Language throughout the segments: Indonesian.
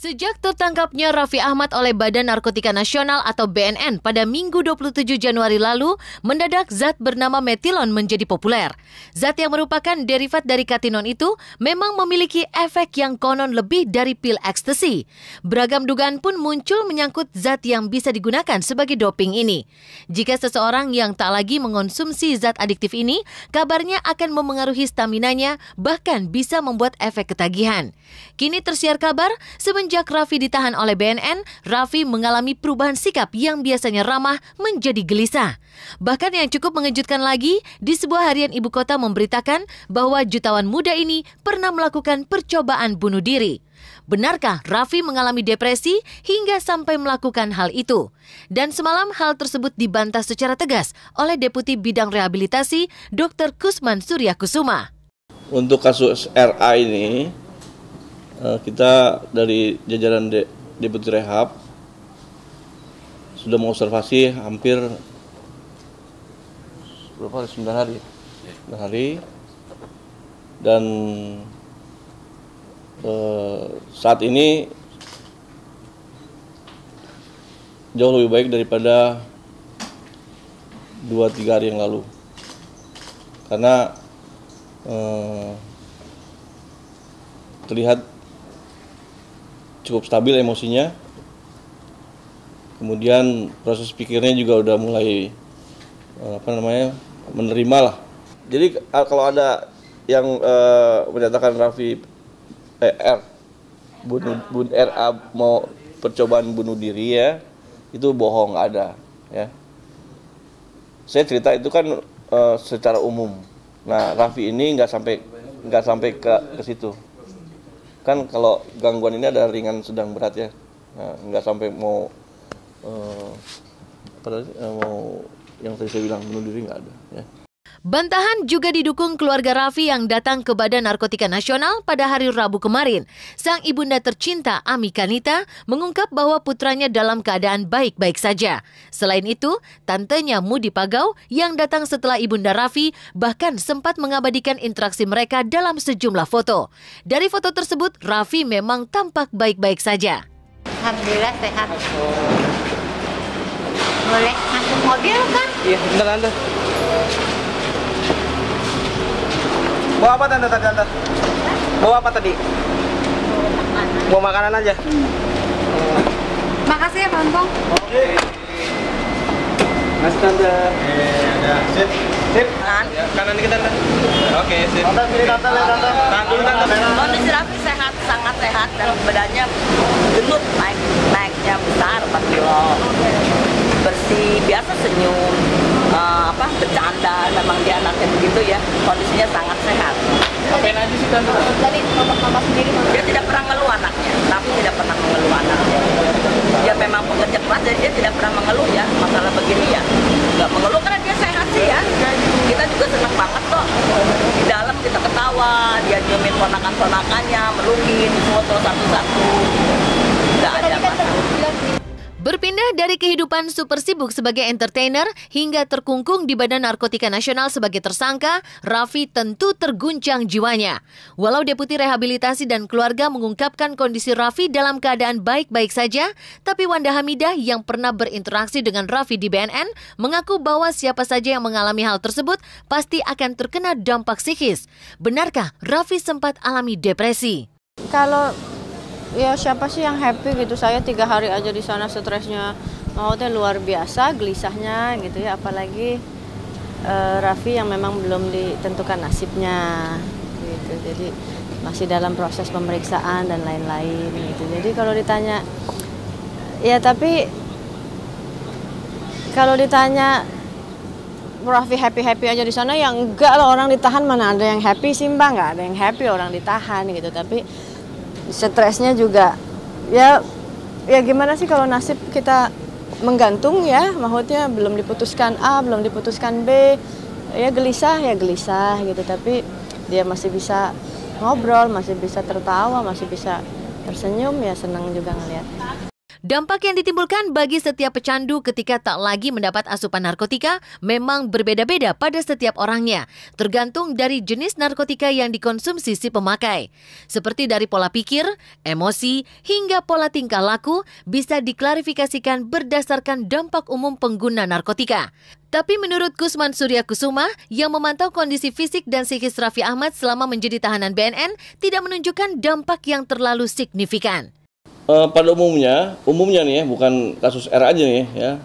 Sejak tertangkapnya Raffi Ahmad oleh Badan Narkotika Nasional atau BNN pada Minggu 27 Januari lalu, mendadak zat bernama metilon menjadi populer. Zat yang merupakan derivat dari katinon itu memang memiliki efek yang konon lebih dari pil ekstasi. Beragam dugaan pun muncul menyangkut zat yang bisa digunakan sebagai doping ini. Jika seseorang yang tak lagi mengonsumsi zat adiktif ini, kabarnya akan memengaruhi staminanya, bahkan bisa membuat efek ketagihan. Kini tersiar kabar, semenjak Raffi ditahan oleh BNN, Raffi mengalami perubahan sikap yang biasanya ramah menjadi gelisah. Bahkan yang cukup mengejutkan lagi, di sebuah harian ibu kota memberitakan bahwa jutawan muda ini pernah melakukan percobaan bunuh diri. Benarkah Raffi mengalami depresi hingga sampai melakukan hal itu? Dan semalam hal tersebut dibantah secara tegas oleh Deputi Bidang Rehabilitasi Dr. Kusman Suryakusuma. Untuk kasus RA ini, kita dari jajaran Deputi Rehab sudah mengobservasi hampir 9 hari dan saat ini jauh lebih baik daripada 2-3 hari yang lalu, karena terlihat cukup stabil emosinya, kemudian proses pikirnya juga udah mulai menerima lah. Jadi kalau ada yang menyatakan Raffi RA mau percobaan bunuh diri, ya itu bohong, nggak ada ya. Saya cerita itu kan secara umum. Nah, Raffi ini nggak sampai ke situ. Kan kalau gangguan ini ada ringan, sedang, berat ya. Nah, nggak sampai mau yang tadi saya bilang bunuh diri, nggak ada ya. Bantahan juga didukung keluarga Raffi yang datang ke Badan Narkotika Nasional pada hari Rabu kemarin. Sang ibunda tercinta, Ami Kanita, mengungkap bahwa putranya dalam keadaan baik-baik saja. Selain itu, tantenya Mudi Pagau yang datang setelah ibunda Raffi bahkan sempat mengabadikan interaksi mereka dalam sejumlah foto. Dari foto tersebut, Raffi memang tampak baik-baik saja. Alhamdulillah sehat. Boleh masuk mobil kan? Iya, bentar Tante. Bawa apa Tante tadi? Bawa apa tadi? Bawa makanan aja. Makasih ya Bang Bong. Oke. Mas Tante. Ada. Sip. Kanan dikit Tante. Oke, sip. Tante sini Tante, lihat Tante. Tahan dulu Tante. Kondisi Raffi sehat, sangat sehat, dan badannya gendut, naiknya besar 4 kilo. Bersih, biasa senyum, bercanda, memang dia anaknya begitu ya, kondisinya sangat sehat. Ngapain aja sih Tante? Tadi mama sendiri. Dia tidak pernah mengeluh anaknya, tapi tidak pernah mengeluh anaknya. Dia memang pekerja keras, jadi dia tidak pernah mengeluh ya, masalah begini ya. Nggak mengeluh karena dia sehat sih ya. Kita juga senang banget kok. Di dalam kita ketawa, dia nyiumin ponakan-ponakannya, melukin, foto satu-satu. Nggak ada masalah. Berpindah dari kehidupan super sibuk sebagai entertainer hingga terkungkung di Badan Narkotika Nasional sebagai tersangka, Raffi tentu terguncang jiwanya. Walau Deputi Rehabilitasi dan keluarga mengungkapkan kondisi Raffi dalam keadaan baik-baik saja, tapi Wanda Hamidah yang pernah berinteraksi dengan Raffi di BNN mengaku bahwa siapa saja yang mengalami hal tersebut pasti akan terkena dampak psikis. Benarkah Raffi sempat alami depresi? Kalau ya siapa sih yang happy gitu, saya 3 hari aja di sana stresnya maksudnya luar biasa, gelisahnya gitu ya, apalagi Raffi yang memang belum ditentukan nasibnya gitu, jadi masih dalam proses pemeriksaan dan lain-lain gitu. Jadi kalau ditanya ya, tapi kalau ditanya Raffi happy aja di sana, ya enggak lah, orang ditahan mana ada yang happy sih Mbak, nggak ada yang happy orang ditahan gitu. Tapi stresnya juga ya gimana sih kalau nasib kita menggantung ya, maksudnya belum diputuskan A, belum diputuskan B, ya gelisah gitu, tapi dia masih bisa ngobrol, masih bisa tertawa, masih bisa tersenyum, ya senang juga ngelihat. Dampak yang ditimbulkan bagi setiap pecandu ketika tak lagi mendapat asupan narkotika memang berbeda-beda pada setiap orangnya, tergantung dari jenis narkotika yang dikonsumsi si pemakai. Seperti dari pola pikir, emosi, hingga pola tingkah laku bisa diklarifikasikan berdasarkan dampak umum pengguna narkotika. Tapi menurut Kusman Surya Kusuma yang memantau kondisi fisik dan psikis Raffi Ahmad selama menjadi tahanan BNN tidak menunjukkan dampak yang terlalu signifikan. Pada umumnya nih ya, bukan kasus R aja nih ya.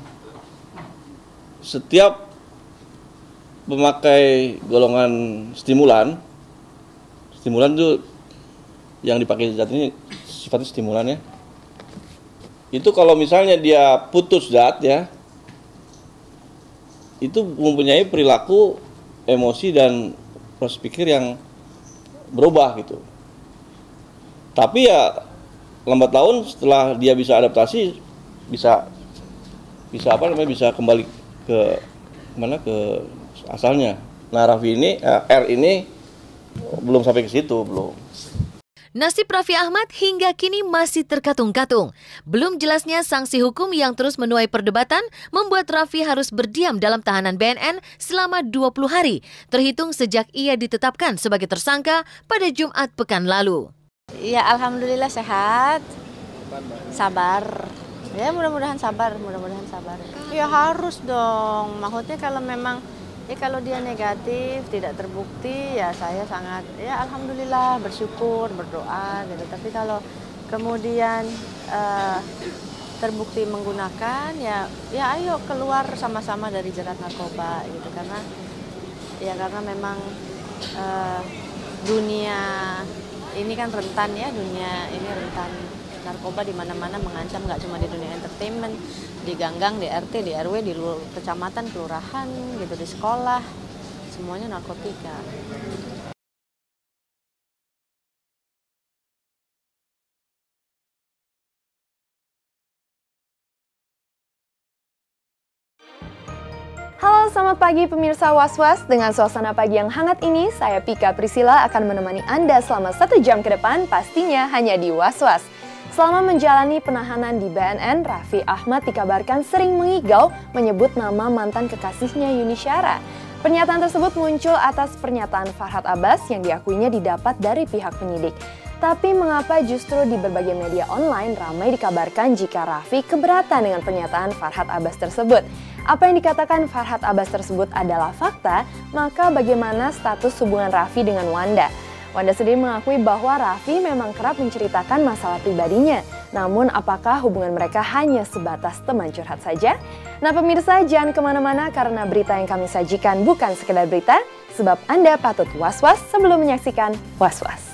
Setiap pemakai golongan stimulan itu yang dipakai zat ini sifatnya stimulan ya. Itu kalau misalnya dia putus zat ya, itu mempunyai perilaku, emosi dan proses pikir yang berubah gitu. Tapi ya lambat laun setelah dia bisa adaptasi bisa kembali ke asalnya. Nah, R ini belum sampai ke situ, belum. Nasib Raffi Ahmad hingga kini masih terkatung-katung. Belum jelasnya sanksi hukum yang terus menuai perdebatan membuat Raffi harus berdiam dalam tahanan BNN selama 20 hari, terhitung sejak ia ditetapkan sebagai tersangka pada Jumat pekan lalu. Ya alhamdulillah sehat, sabar. Ya mudah-mudahan sabar. Ya harus dong. Maksudnya kalau memang kalau dia negatif tidak terbukti ya saya sangat ya alhamdulillah bersyukur berdoa gitu. Tapi kalau kemudian terbukti menggunakan ya ayo keluar sama-sama dari jerat narkoba gitu karena memang dunia ini kan rentan ya, dunia ini rentan narkoba di mana-mana mengancam, nggak cuma di dunia entertainment, di ganggang, di RT, di RW, di kecamatan, kelurahan, gitu, di sekolah, semuanya narkotika. Halo, selamat pagi pemirsa Was-Was. Dengan suasana pagi yang hangat ini, saya Pika Priscilla akan menemani Anda selama 1 jam ke depan, pastinya hanya di Was-Was. Selama menjalani penahanan di BNN, Raffi Ahmad dikabarkan sering mengigau menyebut nama mantan kekasihnya Yuni Syara. Pernyataan tersebut muncul atas pernyataan Farhad Abbas yang diakuinya didapat dari pihak penyidik. Tapi mengapa justru di berbagai media online ramai dikabarkan jika Raffi keberatan dengan pernyataan Farhad Abbas tersebut? Apa yang dikatakan Farhad Abbas tersebut adalah fakta, maka bagaimana status hubungan Raffi dengan Wanda? Wanda sendiri mengakui bahwa Raffi memang kerap menceritakan masalah pribadinya. Namun apakah hubungan mereka hanya sebatas teman curhat saja? Nah pemirsa, jangan kemana-mana karena berita yang kami sajikan bukan sekedar berita, sebab Anda patut was-was sebelum menyaksikan Was-Was.